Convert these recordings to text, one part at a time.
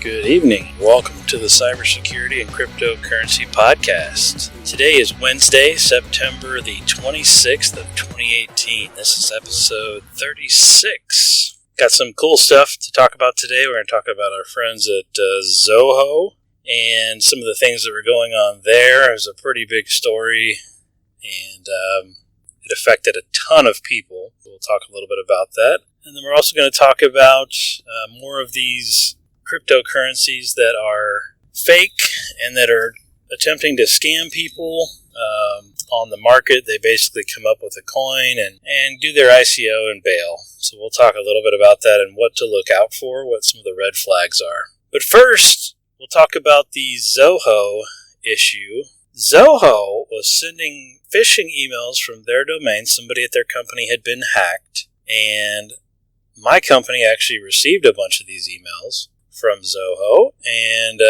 Good evening. Welcome to the Cybersecurity and Cryptocurrency Podcast. Today is Wednesday, September the 26th of 2018. This is episode 36. Got some cool stuff to talk about today. We're going to talk about our friends at Zoho and some of the things that were going on there. It was a pretty big story, and it affected a ton of people. We'll talk a little bit about that. And then we're also going to talk about more of these cryptocurrencies that are fake and that are attempting to scam people on the market. They basically come up with a coin and do their ICO and bail. So we'll talk a little bit about that and what to look out for, what some of the red flags are. But first, we'll talk about the Zoho issue. Zoho was sending phishing emails from their domain. Somebody at their company had been hacked, and my company actually received a bunch of these emails from Zoho, and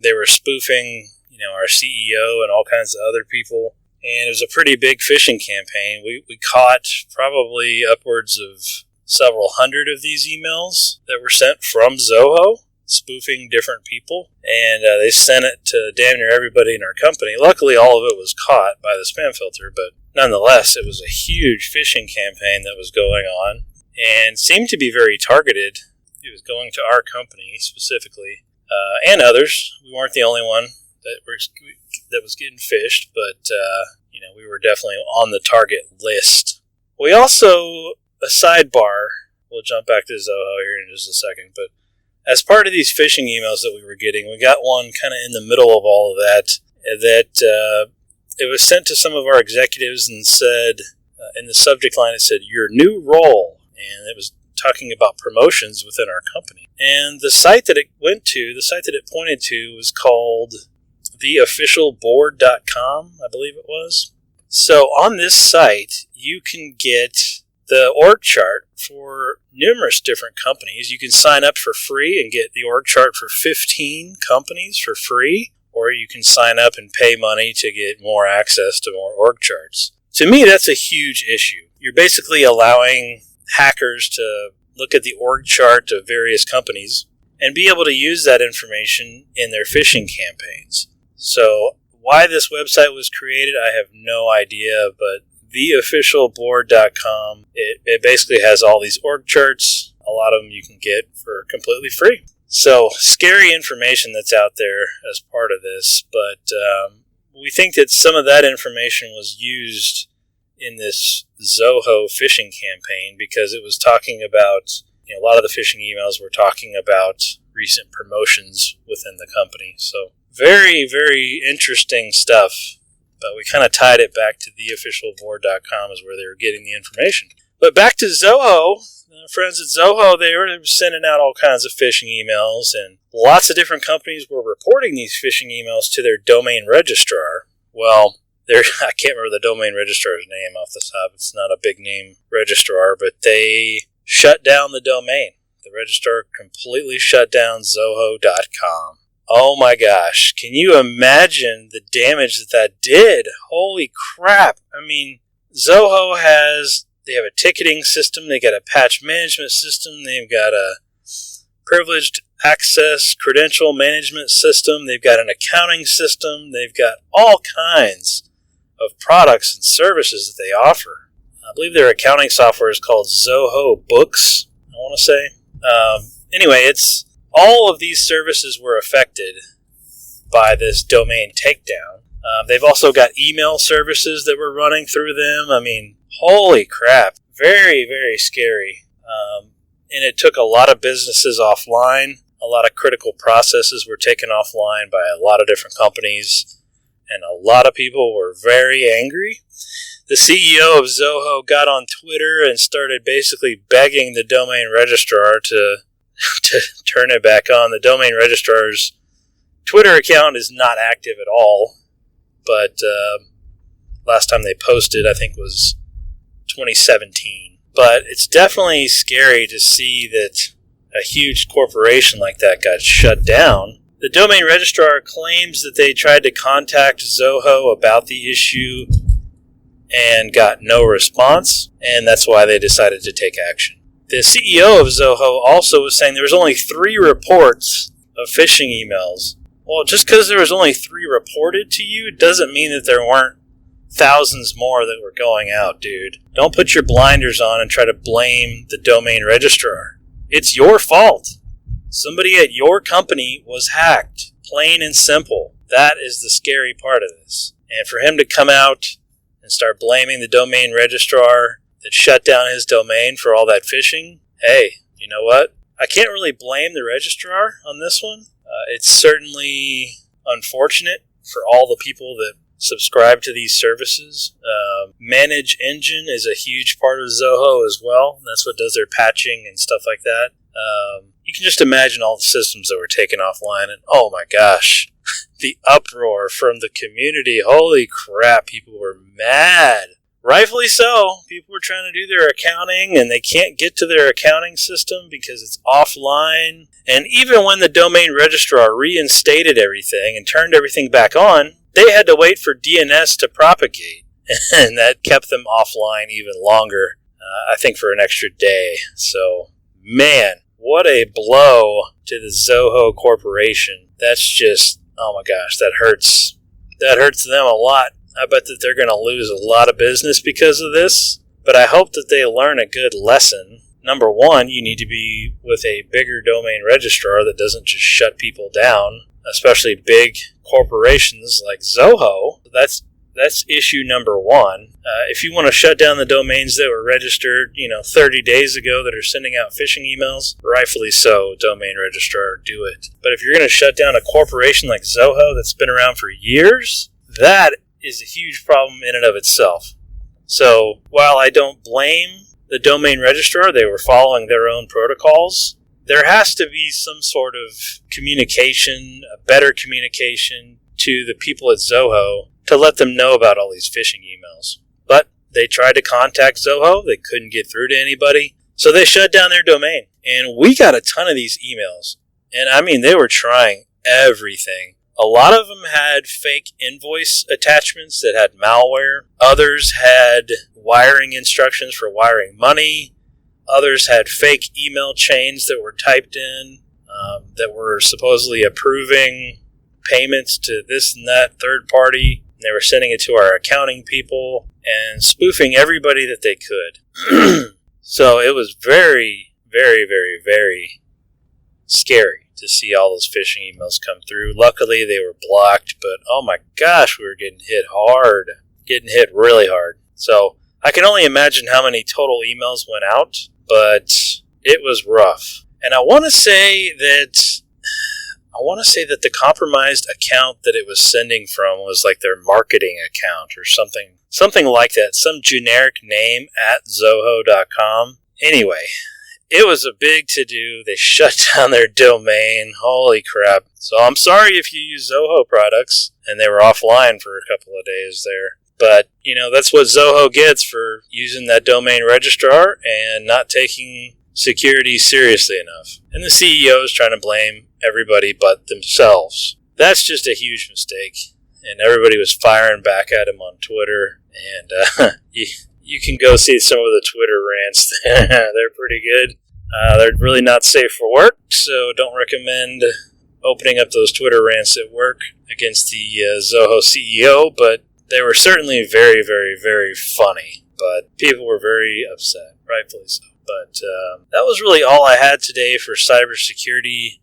they were spoofing, our CEO and all kinds of other people, and it was a pretty big phishing campaign. We caught probably upwards of several hundred of these emails that were sent from Zoho, spoofing different people, and they sent it to damn near everybody in our company. Luckily, all of it was caught by the spam filter, but nonetheless, it was a huge phishing campaign that was going on, and seemed to be very targeted. It was going to our company specifically, and others. We weren't the only one that was getting phished, but we were definitely on the target list. We also, a sidebar, we'll jump back to Zoho here in just a second, but as part of these phishing emails that we were getting, we got one kind of in the middle of all of that it was sent to some of our executives and said, in the subject line, it said, "Your new role," and it was talking about promotions within our company. And the site that it went to, the site that it pointed to, was called theofficialboard.com, I believe it was. So on this site, you can get the org chart for numerous different companies. You can sign up for free and get the org chart for 15 companies for free, or you can sign up and pay money to get more access to more org charts. To me, that's a huge issue. You're basically allowing hackers to look at the org chart of various companies and be able to use that information in their phishing campaigns. So why this website was created, I have no idea, but theofficialboard.com, it basically has all these org charts. A lot of them you can get for completely free. So scary information that's out there as part of this, but we think that some of that information was used in this Zoho phishing campaign because it was talking about, a lot of the phishing emails were talking about recent promotions within the company. So very, very interesting stuff, but we kind of tied it back to theofficialboard.com is where they were getting the information. But back to Zoho, friends at Zoho, they were sending out all kinds of phishing emails, and lots of different companies were reporting these phishing emails to their domain registrar. Well, I can't remember the domain registrar's name off the top. It's not a big name registrar, but they shut down the domain. The registrar completely shut down Zoho.com. Oh my gosh. Can you imagine the damage that did? Holy crap. I mean, Zoho they have a ticketing system. They got a patch management system. They've got a privileged access credential management system. They've got an accounting system. They've got all kinds of products and services that they offer. I believe their accounting software is called Zoho Books, I want to say. Anyway, all of these services were affected by this domain takedown. They've also got email services that were running through them. I mean, holy crap. Very, very scary. And it took a lot of businesses offline. A lot of critical processes were taken offline by a lot of different companies. And a lot of people were very angry. The CEO of Zoho got on Twitter and started basically begging the domain registrar to turn it back on. The domain registrar's Twitter account is not active at all, but last time they posted, I think, was 2017. But it's definitely scary to see that a huge corporation like that got shut down. The domain registrar claims that they tried to contact Zoho about the issue and got no response, and that's why they decided to take action. The CEO of Zoho also was saying there was only 3 reports of phishing emails. Well, just because there was only 3 reported to you doesn't mean that there weren't thousands more that were going out, dude. Don't put your blinders on and try to blame the domain registrar. It's your fault. Somebody at your company was hacked. Plain and simple. That is the scary part of this. And for him to come out and start blaming the domain registrar that shut down his domain for all that phishing, hey, you know what? I can't really blame the registrar on this one. It's certainly unfortunate for all the people that subscribe to these services. Manage Engine is a huge part of Zoho as well. That's what does their patching and stuff like that. You can just imagine all the systems that were taken offline, and oh my gosh, the uproar from the community. Holy crap, people were mad. Rightfully so. People were trying to do their accounting, and they can't get to their accounting system because it's offline. And even when the domain registrar reinstated everything and turned everything back on, they had to wait for DNS to propagate, and that kept them offline even longer, I think for an extra day. So, man, what a blow to the Zoho Corporation. That's just, oh my gosh, that hurts. That hurts them a lot. I bet that they're going to lose a lot of business because of this, but I hope that they learn a good lesson. Number one, you need to be with a bigger domain registrar that doesn't just shut people down, especially big corporations like Zoho. That's issue number one. If you want to shut down the domains that were registered, 30 days ago that are sending out phishing emails, rightfully so, domain registrar, do it. But if you're going to shut down a corporation like Zoho that's been around for years, that is a huge problem in and of itself. So while I don't blame the domain registrar, they were following their own protocols, there has to be some sort of communication, a better communication to the people at Zoho to let them know about all these phishing emails. But they tried to contact Zoho, they couldn't get through to anybody, so they shut down their domain. And we got a ton of these emails. And I mean, they were trying everything. A lot of them had fake invoice attachments that had malware. Others had wiring instructions for wiring money. Others had fake email chains that were typed in that were supposedly approving payments to this and that third party. And they were sending it to our accounting people and spoofing everybody that they could. So it was very, very, very, very scary to see all those phishing emails come through. Luckily, they were blocked, but oh my gosh, we were getting hit hard. Getting hit really hard. So I can only imagine how many total emails went out, but it was rough. And I want to say that the compromised account that it was sending from was like their marketing account or something like that, some generic name at Zoho.com. Anyway, it was a big to-do. They shut down their domain. Holy crap. So I'm sorry if you use Zoho products and they were offline for a couple of days there. But, that's what Zoho gets for using that domain registrar and not taking security seriously enough. And the CEO is trying to blame everybody but themselves. That's just a huge mistake. And everybody was firing back at him on Twitter. And you can go see some of the Twitter rants. They're pretty good. They're really not safe for work, so don't recommend opening up those Twitter rants at work against the Zoho CEO, but they were certainly very, very, very funny. But people were very upset, rightfully so. But that was really all I had today for cybersecurity.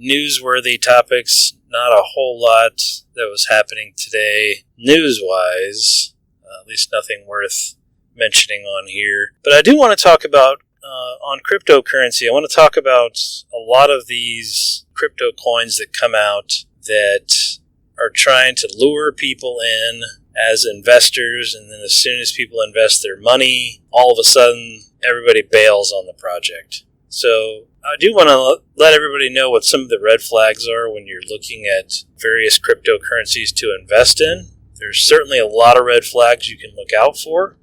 Newsworthy topics, not a whole lot that was happening today news-wise, at least nothing worth mentioning on here. But I do want to talk about, on cryptocurrency, I want to talk about a lot of these crypto coins that come out that are trying to lure people in as investors, and then as soon as people invest their money, all of a sudden everybody bails on the project. So I do want to let everybody know what some of the red flags are when you're looking at various cryptocurrencies to invest in. There's certainly a lot of red flags you can look out for,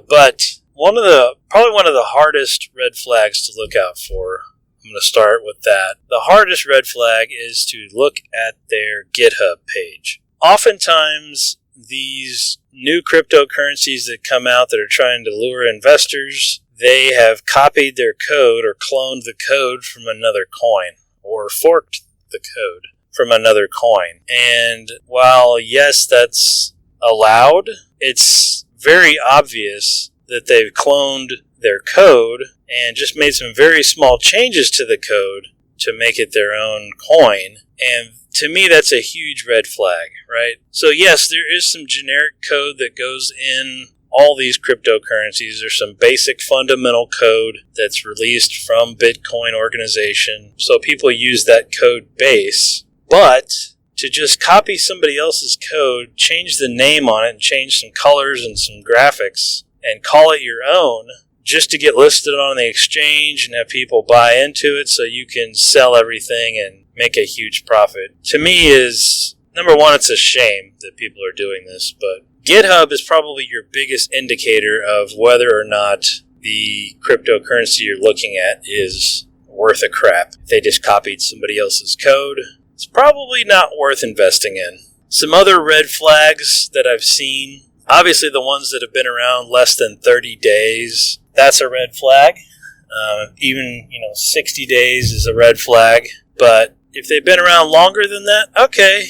but probably one of the hardest red flags to look out for, I'm going to start with that. The hardest red flag is to look at their GitHub page. Oftentimes, these new cryptocurrencies that come out that are trying to lure investors, they have copied their code or cloned the code from another coin or forked the code from another coin. And while, yes, that's allowed, it's very obvious that they've cloned their code and just made some very small changes to the code to make it their own coin. And to me, that's a huge red flag, right? So yes, there is some generic code that goes in all these cryptocurrencies. There's some basic fundamental code that's released from Bitcoin organization. So people use that code base. But to just copy somebody else's code, change the name on it, and change some colors and some graphics, and call it your own, just to get listed on the exchange and have people buy into it so you can sell everything and make a huge profit, to me is, number one, it's a shame that people are doing this, but GitHub is probably your biggest indicator of whether or not the cryptocurrency you're looking at is worth a crap. If they just copied somebody else's code, it's probably not worth investing in. Some other red flags that I've seen, obviously the ones that have been around less than 30 days, that's a red flag. Even 60 days is a red flag. But if they've been around longer than that, okay,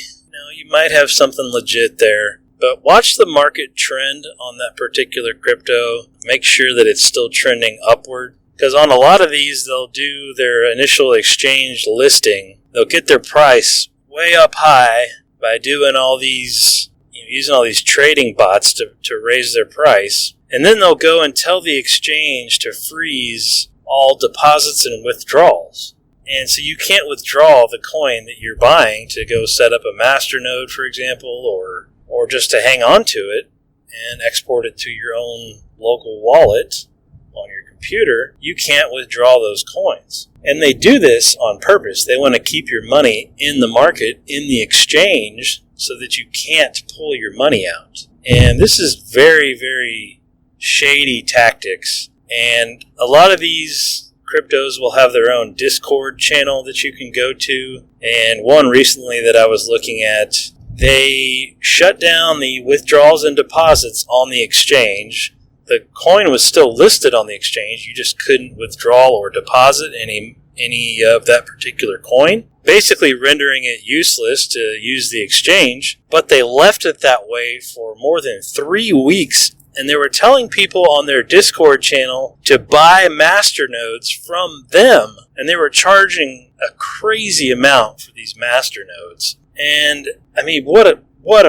you might have something legit there. But watch the market trend on that particular crypto. Make sure that it's still trending upward. Because on a lot of these, they'll do their initial exchange listing. They'll get their price way up high by doing all these, using all these trading bots to raise their price. And then they'll go and tell the exchange to freeze all deposits and withdrawals. And so you can't withdraw the coin that you're buying to go set up a masternode, for example, or just to hang on to it and export it to your own local wallet on your computer. You can't withdraw those coins. And they do this on purpose. They want to keep your money in the market, in the exchange, so that you can't pull your money out. And this is very, very shady tactics. And a lot of these cryptos will have their own Discord channel that you can go to. And one recently that I was looking at, they shut down the withdrawals and deposits on the exchange. The coin was still listed on the exchange. You just couldn't withdraw or deposit any of that particular coin, basically rendering it useless to use the exchange. But they left it that way for more than 3 weeks, and they were telling people on their Discord channel to buy masternodes from them, and they were charging a crazy amount for these masternodes. And I mean, what a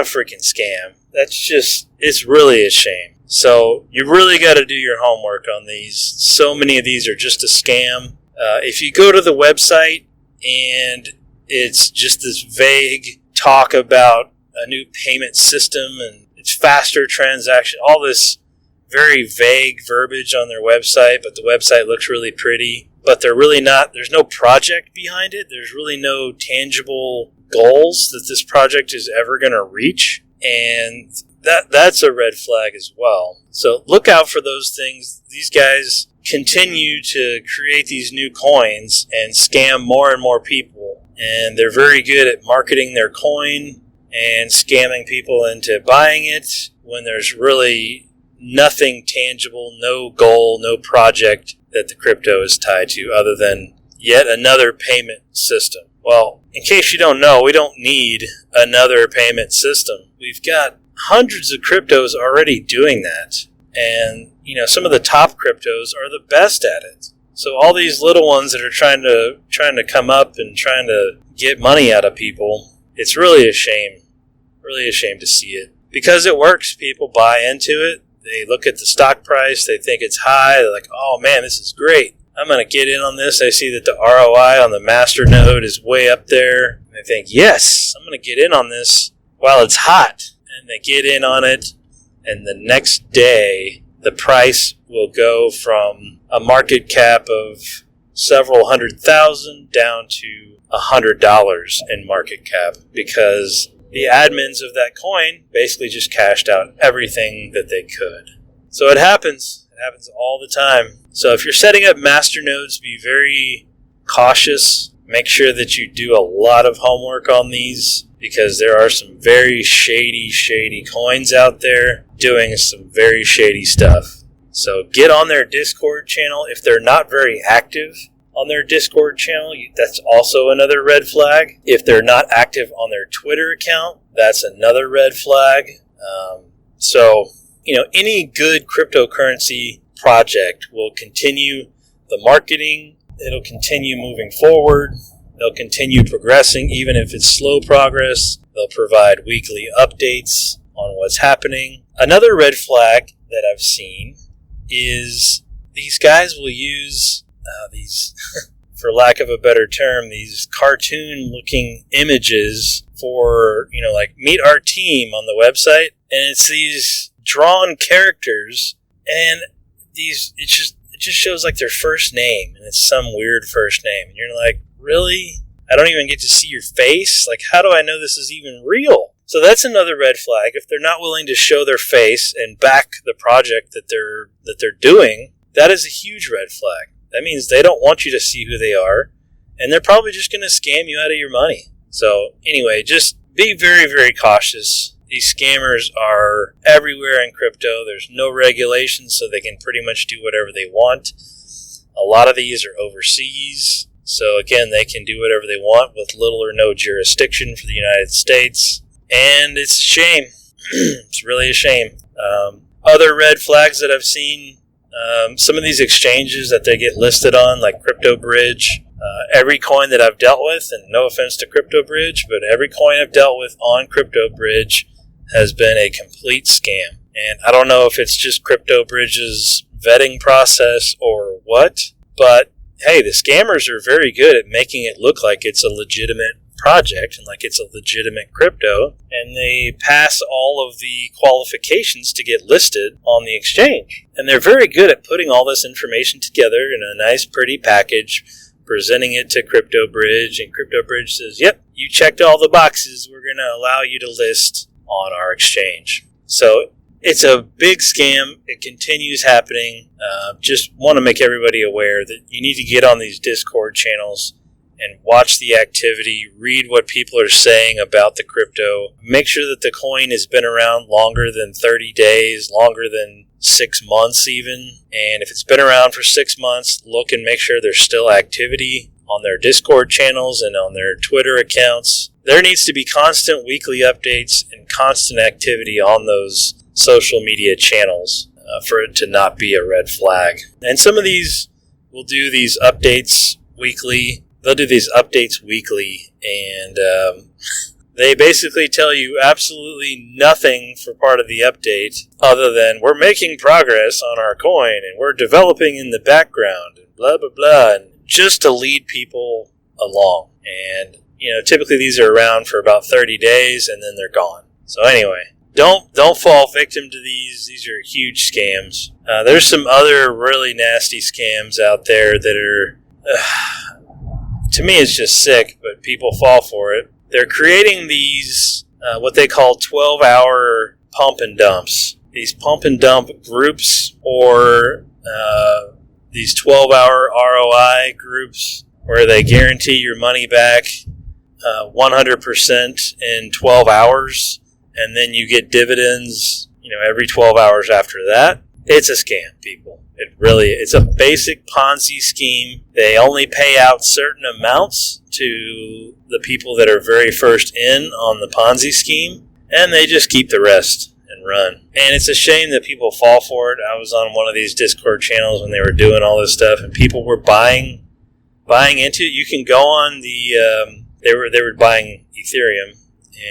freaking scam. It's really a shame. So you really got to do your homework on these. So many of these are just a scam. If you go to the website and it's just this vague talk about a new payment system and it's faster transaction, all this very vague verbiage on their website, but the website looks really pretty, but they're really not, there's no project behind it. There's really no tangible goals that this project is ever going to reach. And that's a red flag as well. So look out for those things. These guys continue to create these new coins and scam more and more people. And they're very good at marketing their coin and scamming people into buying it when there's really nothing tangible, no goal, no project that the crypto is tied to other than yet another payment system. Well, in case you don't know, we don't need another payment system. We've got hundreds of cryptos already doing that. And, some of the top cryptos are the best at it. So all these little ones that are trying to come up and trying to get money out of people, it's really a shame. Really a shame to see it. Because it works, people buy into it. They look at the stock price, they think it's high, they're like, oh man, this is great. I'm going to get in on this. I see that the ROI on the masternode is way up there. And they think, yes, I'm going to get in on this while it's hot. And they get in on it, and the next day, the price will go from a market cap of several $100,000 down to $100 in market cap because the admins of that coin basically just cashed out everything that they could. So it happens. It happens all the time. So if you're setting up masternodes, be very cautious. Make sure that you do a lot of homework on these because there are some very shady coins out there doing some very shady stuff. So get on their Discord channel. If they're not very active, on their Discord channel, that's also another red flag. If they're not active on their Twitter account, that's another red flag. So, any good cryptocurrency project will continue the marketing. It'll continue moving forward. They'll continue progressing, even if it's slow progress. They'll provide weekly updates on what's happening. Another red flag that I've seen is these guys will use these, for lack of a better term, these cartoon-looking images for, like meet our team on the website, and it's these drawn characters, and it just shows like their first name, and it's some weird first name, and you're like, really? I don't even get to see your face? Like, how do I know this is even real? So that's another red flag. If they're not willing to show their face and back the project that they're doing, that is a huge red flag. That means they don't want you to see who they are, and they're probably just going to scam you out of your money. So anyway, just be very, very cautious. These scammers are everywhere in crypto. There's no regulations, so they can pretty much do whatever they want. A lot of these are overseas. So again, they can do whatever they want with little or no jurisdiction for the United States. And it's a shame. It's really a shame. Other red flags that I've seen, some of these exchanges that they get listed on, like CryptoBridge, every coin that I've dealt with, and no offense to CryptoBridge, but every coin I've dealt with on CryptoBridge has been a complete scam. And I don't know if it's just CryptoBridge's vetting process or what, but hey, the scammers are very good at making it look like it's a legitimate project and like it's a legitimate crypto, and they pass all of the qualifications to get listed on the exchange. And they're very good at putting all this information together in a nice, pretty package, presenting it to CryptoBridge, and CryptoBridge says, yep, you checked all the boxes, we're going to allow you to list on our exchange. So it's a big scam. It continues happening. Just want to make everybody aware that you need to get on these Discord channels and watch the activity, read what people are saying about the crypto. Make sure that the coin has been around longer than 30 days, longer than 6 months even. And if it's been around for 6 months, look and make sure there's still activity on their Discord channels and on their Twitter accounts. There needs to be constant weekly updates and constant activity on those social media channels for it to not be a red flag. And some of these will do these updates weekly. They'll do these updates weekly, and they basically tell you absolutely nothing for part of the update other than we're making progress on our coin and we're developing in the background and blah, blah, blah, and just to lead people along. And, typically these are around for about 30 days and then they're gone. So anyway, don't fall victim to these. These are huge scams. There's some other really nasty scams out there that are... to me, it's just sick, but people fall for it. They're creating these, what they call 12-hour pump and dumps. These pump and dump groups, or these 12-hour ROI groups, where they guarantee your money back 100% in 12 hours, and then you get dividends, every 12 hours after that. It's a scam, people. It's a basic Ponzi scheme. They only pay out certain amounts to the people that are very first in on the Ponzi scheme, and they just keep the rest and run. And it's a shame that people fall for it. I was on one of these Discord channels when they were doing all this stuff, and people were buying into it. You can go on the they were buying Ethereum,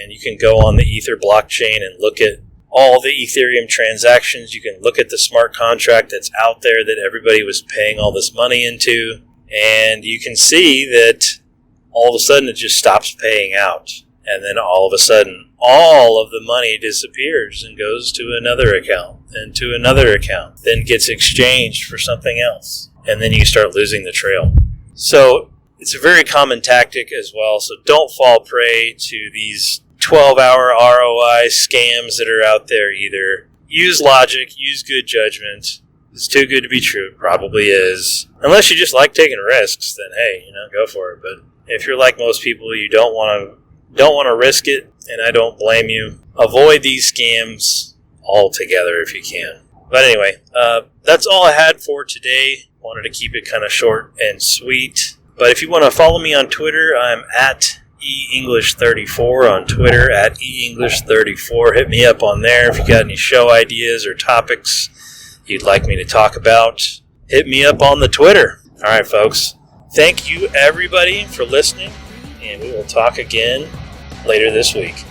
and you can go on the Ether blockchain and look at all the Ethereum transactions. You can look at the smart contract that's out there that everybody was paying all this money into, and you can see that all of a sudden it just stops paying out, and then all of a sudden all of the money disappears and goes to another account and to another account, then gets exchanged for something else, and then you start losing the trail. So it's a very common tactic as well, so don't fall prey to these 12-hour ROI scams that are out there either. Use logic, use good judgment. It's too good to be true. It probably is. Unless you just like taking risks, then hey, go for it. But if you're like most people, you don't want to risk it, and I don't blame you. Avoid these scams altogether if you can. But anyway, that's all I had for today. Wanted to keep it kind of short and sweet. But if you want to follow me on Twitter, I'm at eEnglish34 on Twitter, at eEnglish34. Hit me up on there if you got any show ideas or topics you'd like me to talk about. Hit me up on the Twitter. All right, folks. Thank you, everybody, for listening, and we will talk again later this week.